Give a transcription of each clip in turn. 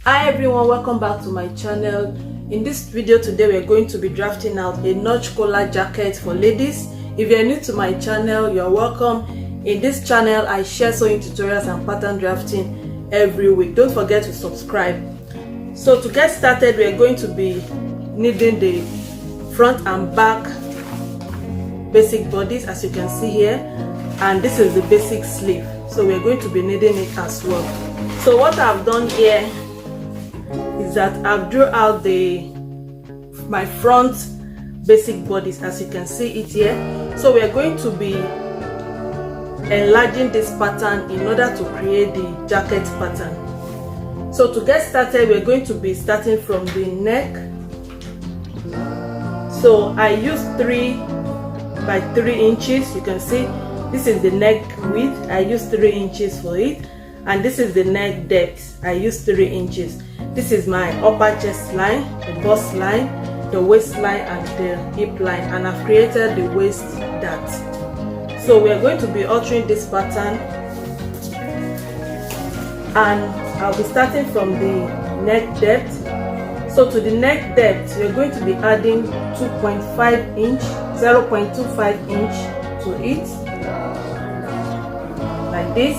Hi everyone, welcome back to my channel. In this video today we're going to be drafting out a notch collar jacket for ladies. If you're new to my channel, you're welcome. In this channel I share sewing tutorials and pattern drafting every week. Don't forget to subscribe. So to get started, we're going to be knitting the front and back basic bodies, as you can see here, and this is the basic sleeve, so we're going to be knitting it as well. So what I've done here is that I've drew out my front basic bodies, as you can see it here. So we're going to be enlarging this pattern in order to create the jacket pattern. So to get started, we're going to be starting from the neck. So I used 3 by 3 inches. You can see this is the neck width. I used 3 inches for it, and this is the neck depth. I used 3 inches. This is my upper chest line, the bust line, the waistline, and the hip line, and I've created the waist dart. So we are going to be altering this pattern, and I'll be starting from the neck depth. So to the neck depth, we're going to be adding 2.5 inch, 0.25 inch to it, like this,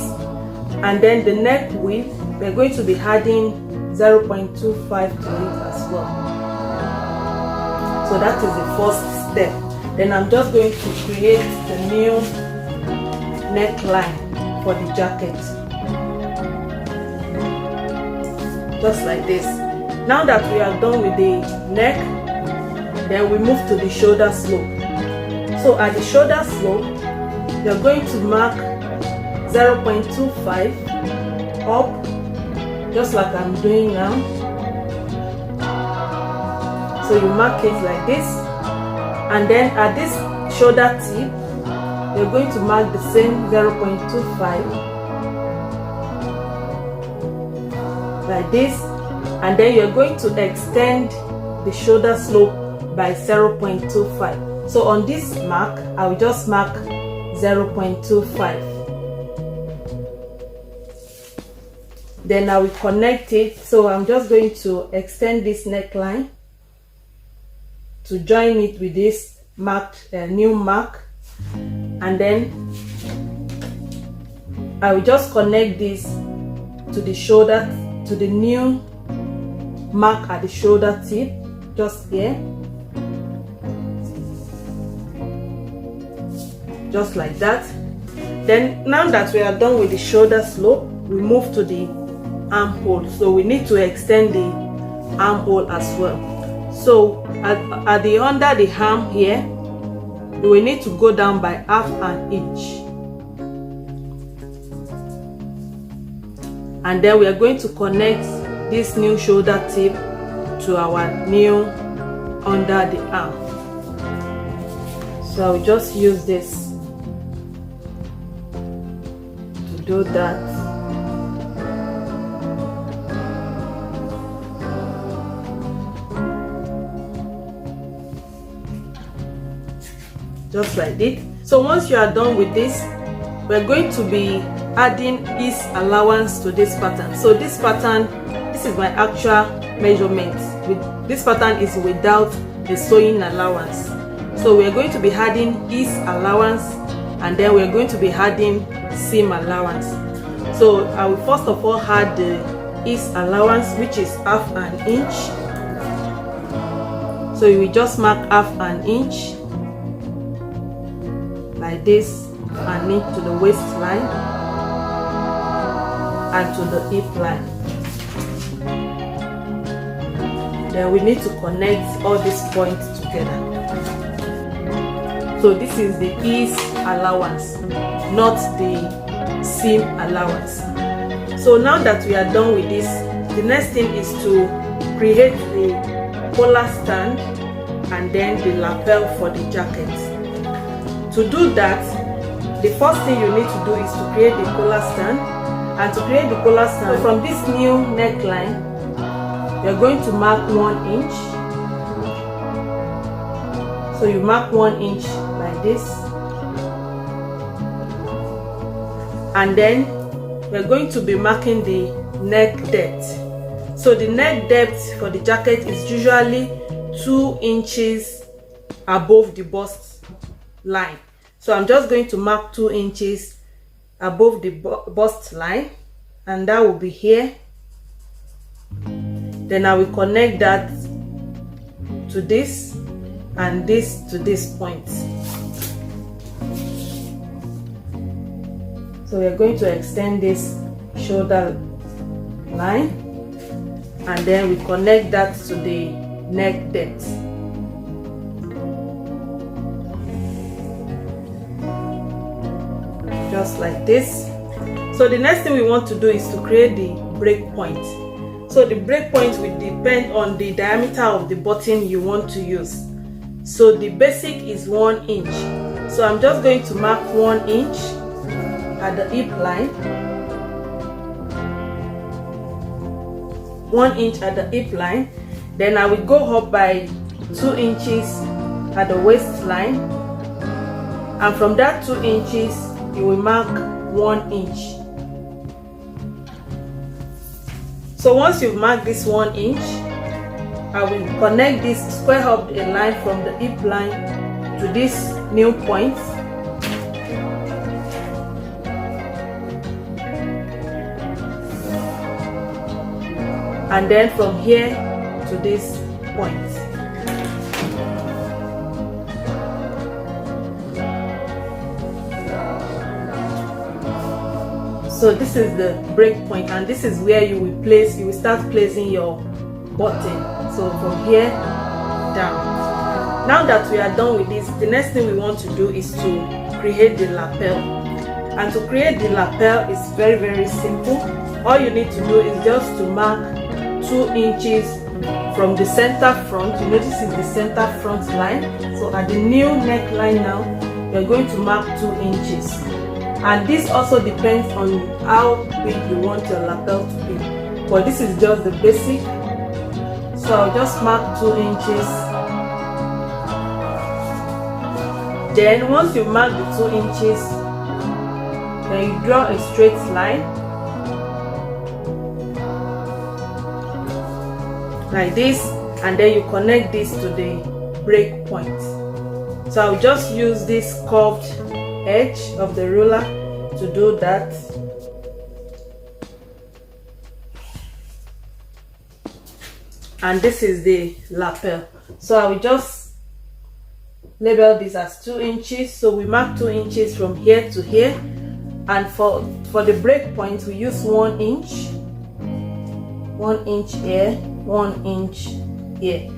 and then the neck width, we're going to be adding 0.25 to it as well. So that is the first step. Then I'm just going to create the new neckline for the jacket, just like this. Now that we are done with the neck, then we move to the shoulder slope. So at the shoulder slope, you're going to mark 0.25 up, just like I'm doing now. So you mark it like this, and then at this shoulder tip, you're going to mark the same 0.25 like this, and then you're going to extend the shoulder slope by 0.25. So on this mark, I will just mark 0.25. Then I will connect it. So I'm just going to extend this neckline to join it with this marked new mark, and then I will just connect this to the shoulder, to the new mark at the shoulder tip, just here, just like that. Then now that we are done with the shoulder slope, we move to the armhole. So we need to extend the armhole as well. So at the under the arm here, we need to go down by half an inch, and then we are going to connect this new shoulder tip to our new under the arm. So I'll just use this to do that. Just like this. So once you are done with this, we're going to be adding ease allowance to this pattern. So this pattern, this is my actual measurement. This pattern is without the sewing allowance. So we're going to be adding ease allowance, and then we're going to be adding seam allowance. So I will first of all add the ease allowance, which is half an inch. So you will just mark half an inch like this, and knit to the waistline and to the hip line. Then we need to connect all these points together. So this is the ease allowance, not the seam allowance. So now that we are done with this, the next thing is to create the collar stand and then the lapel for the jacket. To do that, the first thing you need to do is to create the collar stand. And to create the collar stand, from this new neckline, you're going to mark 1 inch. So you mark 1 inch like this, and then we're going to be marking the neck depth. So the neck depth for the jacket is usually 2 inches above the bust line. So I'm just going to mark 2 inches above the bust line, and that will be here. Then I will connect that to this and this to this point. So we're going to extend this shoulder line, and then we connect that to the neck depth. Just like this. So the next thing we want to do is to create the break point. So the break point will depend on the diameter of the button you want to use. So the basic is 1 inch. So I'm just going to mark 1 inch at the hip line, 1 inch at the hip line. Then I will go up by 2 inches at the waistline, and from that 2 inches you will mark 1 inch. So once you've marked this 1 inch, I will connect this, square up a line from the hip line to this new point. And then from here to this point. So this is the break point, and this is where you will start placing your button. So from here down. Now that we are done with this, the next thing we want to do is to create the lapel. And to create the lapel is very, very simple. All you need to do is just to mark 2 inches from the center front. You notice it's the center front line. So at the new neckline now, you're going to mark 2 inches. And this also depends on how big you want your lapel to be. But this is just the basic. So I'll just mark 2 inches. Then once you mark the 2 inches, then you draw a straight line like this, and then you connect this to the break point. So I'll just use this curved edge of the ruler to do that. And this is the lapel. So I will just label this as 2 inches. So we mark 2 inches from here to here, and for the break point we use 1 inch, 1 inch here, 1 inch here.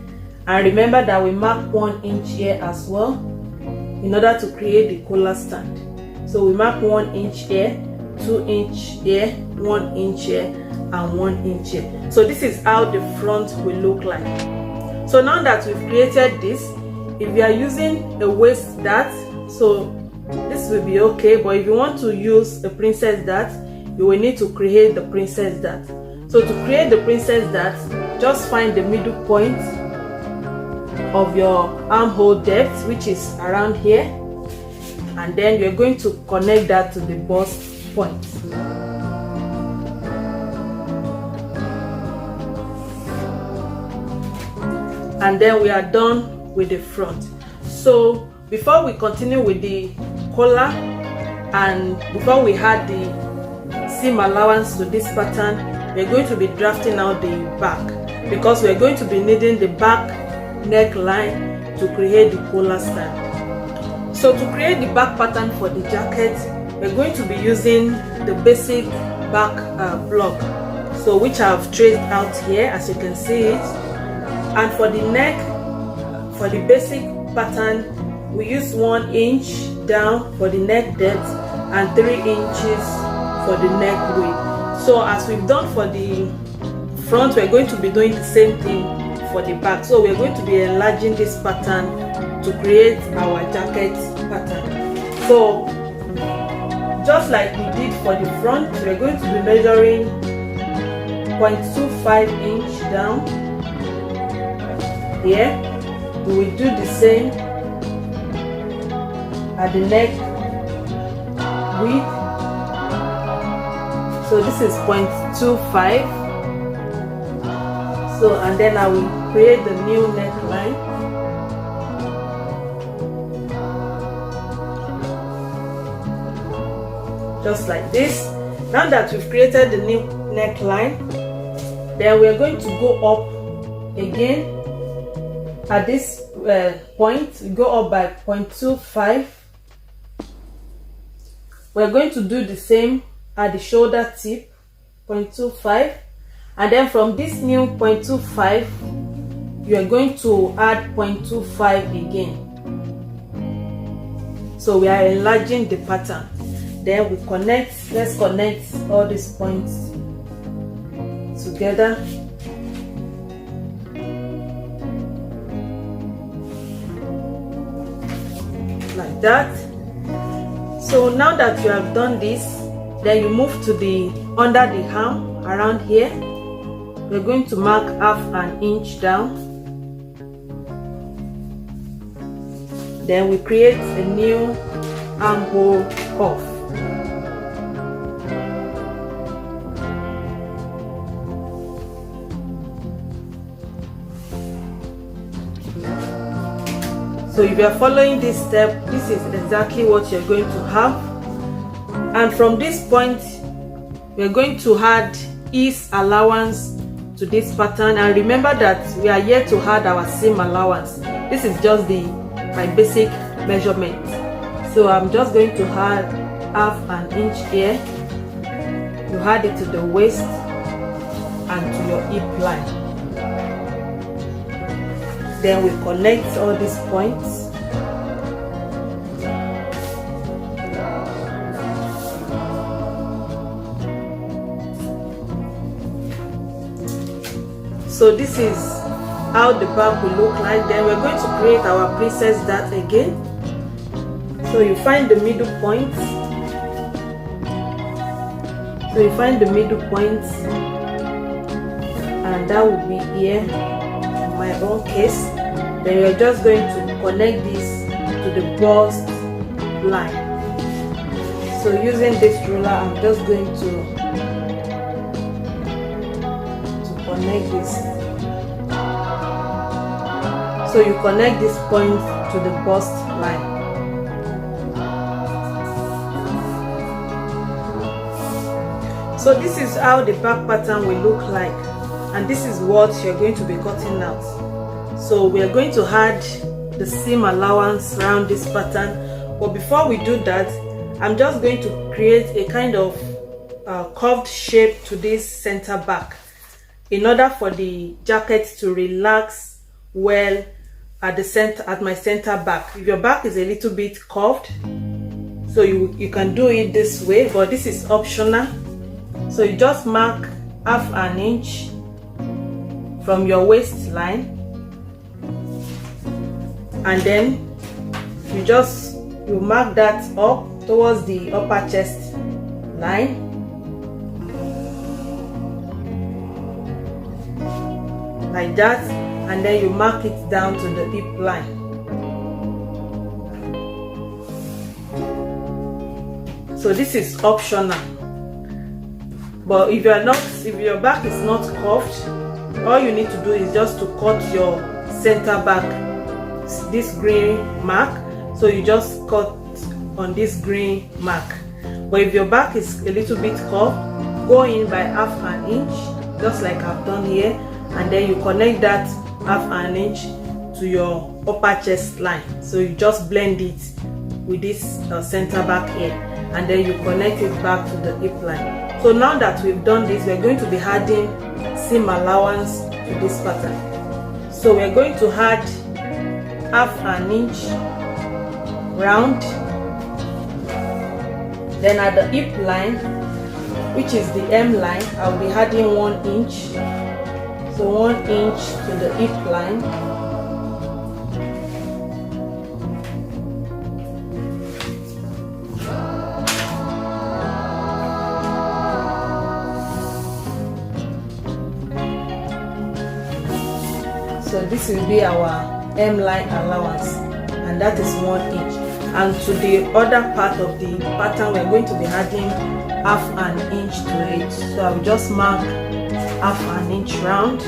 And remember that we mark 1 inch here as well in order to create the collar stand. So we mark 1 inch here, 2 inch here, 1 inch here, and 1 inch here. So this is how the front will look like. So now that we've created this, if you are using a waist dart, so this will be okay. But if you want to use a princess dart, you will need to create the princess dart. So to create the princess dart, just find the middle point of your armhole depth, which is around here, and then you're going to connect that to the bust point. And then we are done with the front. So before we continue with the collar, and before we add the seam allowance to this pattern, we're going to be drafting out the back, because we're going to be needing the back neckline to create the collar stand. So to create the back pattern for the jacket, we're going to be using the basic back block, so which I've traced out here as you can see it. And for the neck, for the basic pattern, we use 1 inch down for the neck depth and 3 inches for the neck width. So as we've done for the front, we're going to be doing the same thing for the back. So we're going to be enlarging this pattern to create our jacket pattern. So just like we did for the front, we're going to be measuring 0.25 inch down here. We will do the same at the neck width. So this is 0.25. So, and then I will create the new neckline. Just like this. Now that we've created the new neckline, then we're going to go up again at this point. We go up by 0.25. We're going to do the same at the shoulder tip, 0.25, and then from this new 0.25 you are going to add 0.25 again. So we are enlarging the pattern. Then we connect. Let's connect all these points together. Like that. So now that you have done this, then you move to the under the arm around here. We're going to mark half an inch down. Then we create a new armhole cuff. So if you are following this step, this is exactly what you're going to have. And from this point, we're going to add ease allowance to this pattern. And remember that we are yet to add our seam allowance. This is just my basic measurement. So I'm just going to add half an inch here. You add it to the waist and to your hip line. Then we connect all these points. So this is how the bag will look like. Then we're going to create our princess dart again. So you find the middle point. And that will be here. My own case. Then you're just going to connect this to the bust line. So using this ruler, I'm just going to connect this. So you connect this point to the bust line. So this is how the back pattern will look like. And this is what you're going to be cutting out. So we are going to add the seam allowance around this pattern, but before we do that, I'm just going to create a kind of curved shape to this center back in order for the jacket to relax well at my center back. If your back is a little bit curved, so you can do it this way, but this is optional. So you just mark half an inch from your waistline, and then you mark that up towards the upper chest line, like that, and then you mark it down to the hip line. So this is optional, but if your back is not curved, all you need to do is just to cut your center back, this green mark. So you just cut on this green mark. But if your back is a little bit curved, go in by half an inch, just like I've done here, and then you connect that half an inch to your upper chest line. So you just blend it with this center back here, and then you connect it back to the hip line. So now that we've done this, we're going to be adding seam allowance to this pattern. So we're going to add half an inch round. Then at the hip line, which is the hem line, I'll be adding 1 inch. So 1 inch to the hip line. So this will be our hem line allowance, and that is 1 inch. And to the other part of the pattern, we're going to be adding half an inch to it. So I will just mark half an inch round.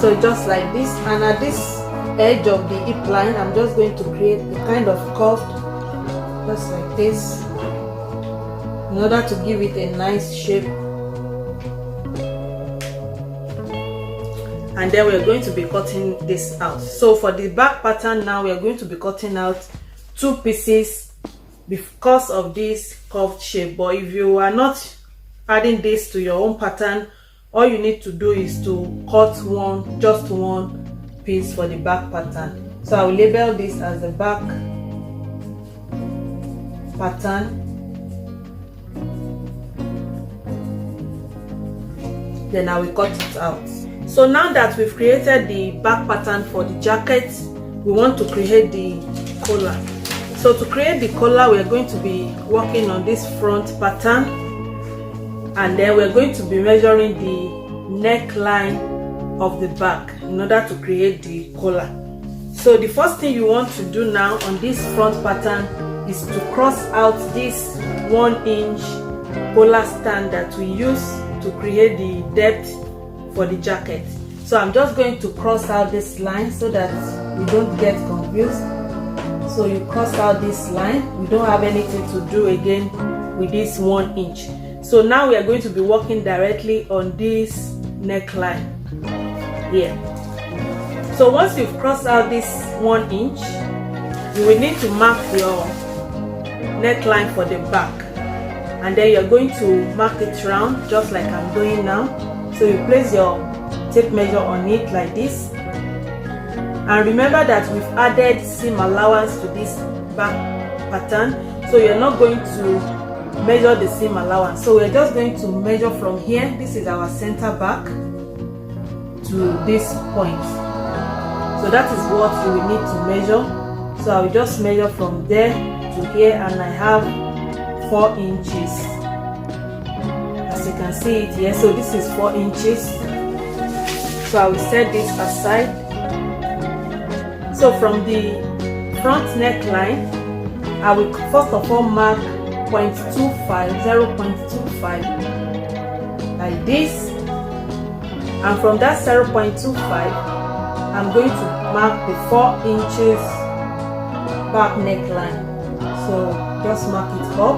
So just like this, and at this edge of the hip line, I'm just going to create a kind of curve, just like this, in order to give it a nice shape. And then we're going to be cutting this out. So for the back pattern now, we are going to be cutting out 2 pieces because of this curved shape. But if you are not adding this to your own pattern, all you need to do is to cut just one piece for the back pattern. So I will label this as the back pattern. Then I will cut it out. So now that we've created the back pattern for the jacket, we want to create the collar. So to create the collar, we're going to be working on this front pattern, and then we're going to be measuring the neckline of the back in order to create the collar. So the first thing you want to do now on this front pattern is to cross out this 1-inch collar stand that we use to create the depth for the jacket. So I'm just going to cross out this line so that we don't get confused. So you cross out this line. We don't have anything to do again with this 1 inch. So now we are going to be working directly on this neckline here. So once you've crossed out this 1 inch, you will need to mark your neckline for the back, and then you're going to mark it round just like I'm doing now. So you place your tape measure on it like this, and remember that we've added seam allowance to this back pattern, so you're not going to measure the seam allowance. So we're just going to measure from here, this is our center back, to this point. So that is what you will need to measure. So I will just measure from there to here, and I have 4 inches. As you can see it here, so this is 4 inches. So I will set this aside. So from the front neckline, I will first of all mark 0.25 like this, and from that 0.25 I'm going to mark the 4 inches back neckline. So just mark it up.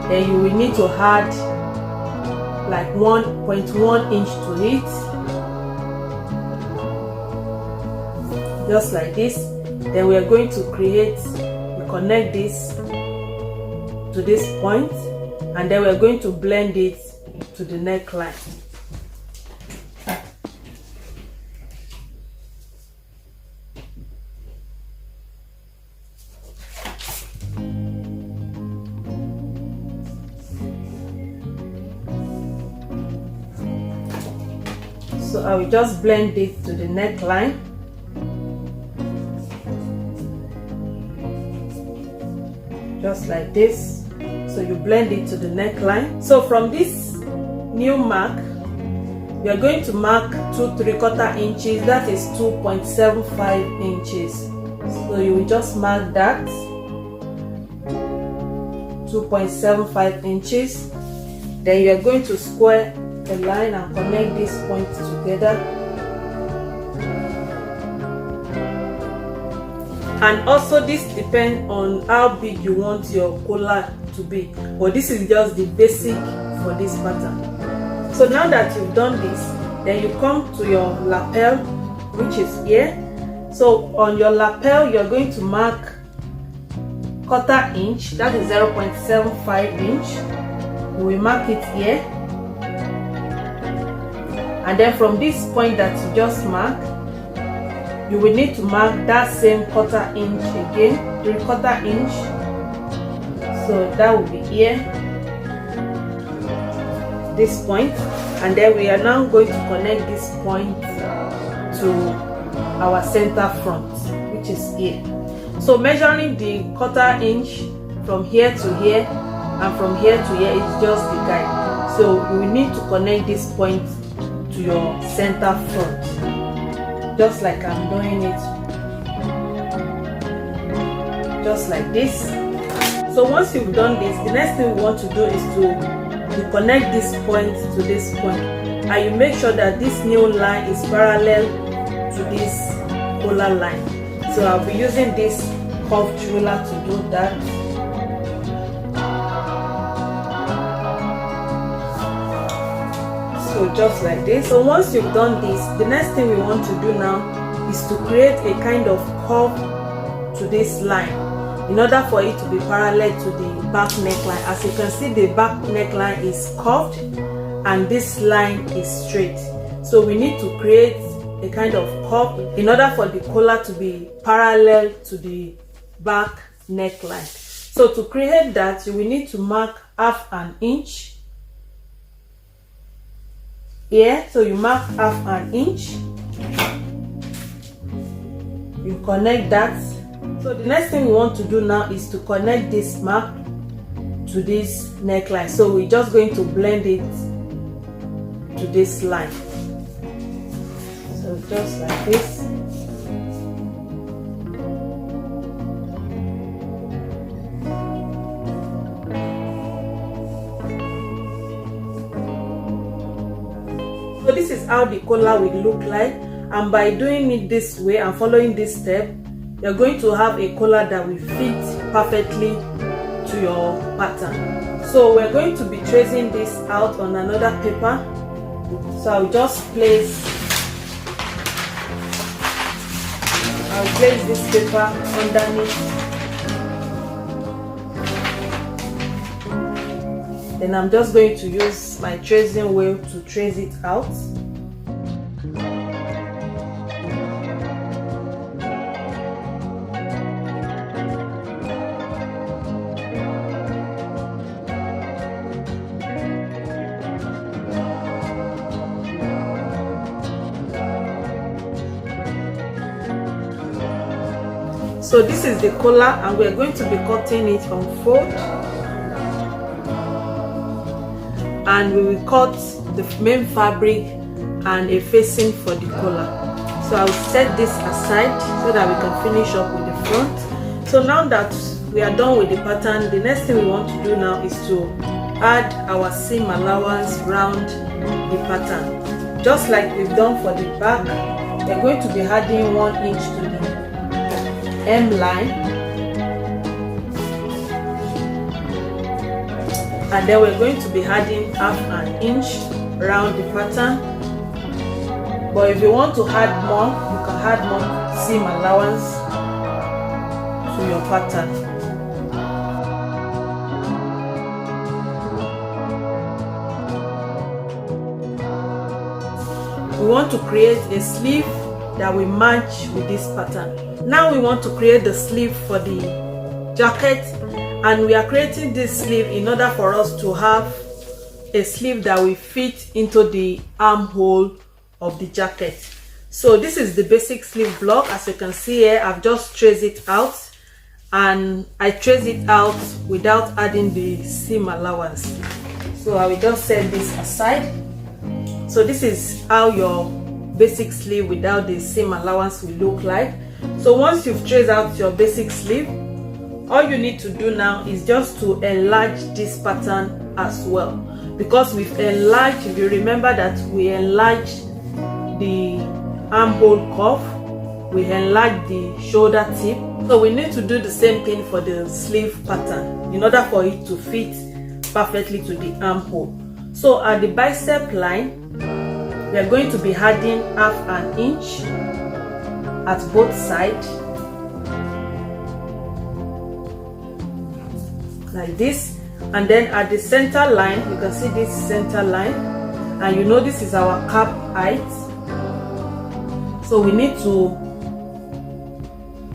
Then you will need to add like 1.1 inch to it, just like this. Then we are going to connect this to this point, and then we are going to blend it to the neckline. So I will just blend it to the neckline. Just like this. So you blend it to the neckline. So from this new mark, we are going to mark 2 3/4 inches, that is 2.75 inches. So you will just mark that 2.75 inches. Then you are going to square the line and connect these points together. And also this depends on how big you want your collar to be, but this is just the basic for this pattern. So now that you've done this, then you come to your lapel, which is here. So on your lapel, you're going to mark 1/4 inch, that is 0.75 inch. You will mark it here, and then from this point that you just marked, you will need to mark that same 1/4 inch again, 3/4 inch. So that will be here, this point, and then we are now going to connect this point to our center front, which is here. So measuring the 1/4 inch from here to here and from here to here is just the guide. So you will need to connect this point to your center front, just like I'm doing it, just like this. So once you've done this, the next thing we want to do is to connect this point to this point, and you make sure that this new line is parallel to this collar line. So I'll be using this curved ruler to do that. So just like this. So once you've done this, the next thing we want to do now is to create a kind of curve to this line in order for it to be parallel to the back neckline. As you can see, the back neckline is curved and this line is straight. So we need to create a kind of curve in order for the collar to be parallel to the back neckline. So to create that, we need to mark 1/2 inch here. So you mark 1/2 inch, you connect that. So the next thing we want to do now is to connect this mark to this neckline. So we're just going to blend it to this line. So just like this. So this is how the collar will look like, and by doing it this way and following this step, you're going to have a collar that will fit perfectly to your pattern. So we're going to be tracing this out on another paper. So I'll place this paper underneath. Then I'm just going to use my tracing wheel to trace it out. So this is the collar, and we're going to be cutting it on fold, and we will cut the main fabric and a facing for the collar. So I'll set this aside so that we can finish up with the front. So now that we are done with the pattern, the next thing we want to do now is to add our seam allowance round the pattern. Just like we've done for the back, we're going to be adding 1 inch to the hem line, and then we're going to be adding 1/2 inch around the pattern. But if you want to add more, you can add more seam allowance to your pattern. We want to create a sleeve that will match with this pattern. Now we want to create the sleeve for the jacket, and we are creating this sleeve in order for us to have a sleeve that will fit into the armhole of the jacket. So this is the basic sleeve block. As you can see here, I've just traced it out, and I traced it out without adding the seam allowance. So I will just set this aside. So this is how your basic sleeve without the seam allowance will look like. So once you've traced out your basic sleeve, all you need to do now is just to enlarge this pattern as well, because we've enlarged, if you remember that we enlarged the armhole cuff, we enlarged the shoulder tip. So we need to do the same thing for the sleeve pattern in order for it to fit perfectly to the armhole. So at the bicep line, we are going to be adding 1/2 inch at both sides, like this. And then at the center line, you can see this center line, and you know this is our cap height. So we need to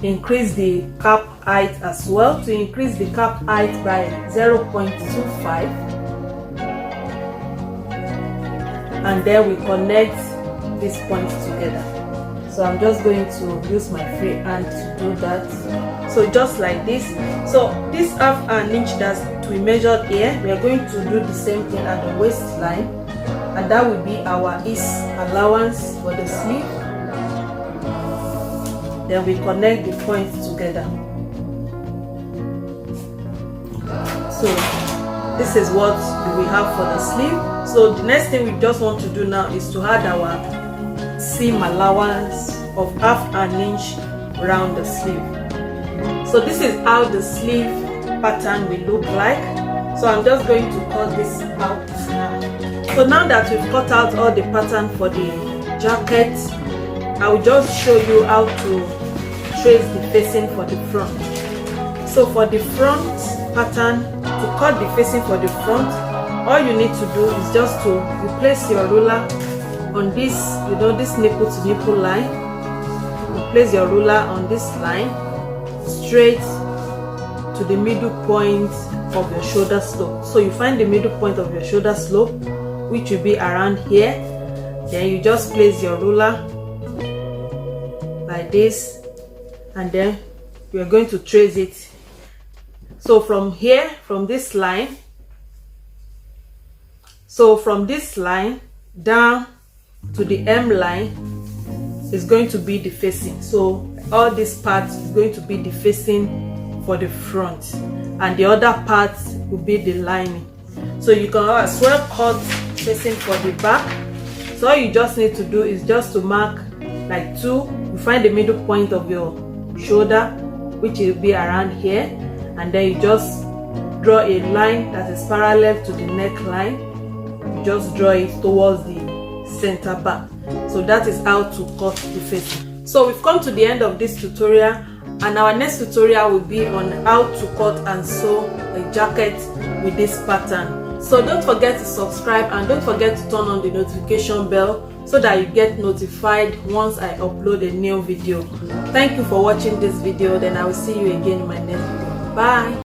increase the cap height as well. To increase the cap height by 0.25, and then we connect these points together. So I'm just going to use my free hand to do that. So just like this. So this 1/2 inch that we measured here, we are going to do the same thing at the waistline, and that will be our ease allowance for the sleeve. Then we connect the points together. So this is what we have for the sleeve. So the next thing we just want to do now is to add our seam allowance of 1/2 inch around the sleeve. So this is how the sleeve pattern will look like. So I'm just going to cut this out now. So now that we've cut out all the pattern for the jacket, I will just show you how to trace the facing for the front. So for the front pattern, to cut the facing for the front, all you need to do is just to place your ruler on this, this nipple to nipple line. You place your ruler on this line straight to the middle point of your shoulder slope. So you find the middle point of your shoulder slope, which will be around here. Then you just place your ruler like this, and then we are going to trace it. So from here, from this line, down to the M line is going to be the facing. So all this part is going to be the facing for the front, and the other part will be the lining. So you can as well cut facing for the back. So all you just need to do is just to mark like 2. You find the middle point of your shoulder, which will be around here, and then you just draw a line that is parallel to the neckline. You just draw it towards the center back. So that is how to cut the facing. So we've come to the end of this tutorial, and our next tutorial will be on how to cut and sew a jacket with this pattern. So don't forget to subscribe, and don't forget to turn on the notification bell so that you get notified once I upload a new video. Thank you for watching this video. Then I will see you again in my next video. Bye.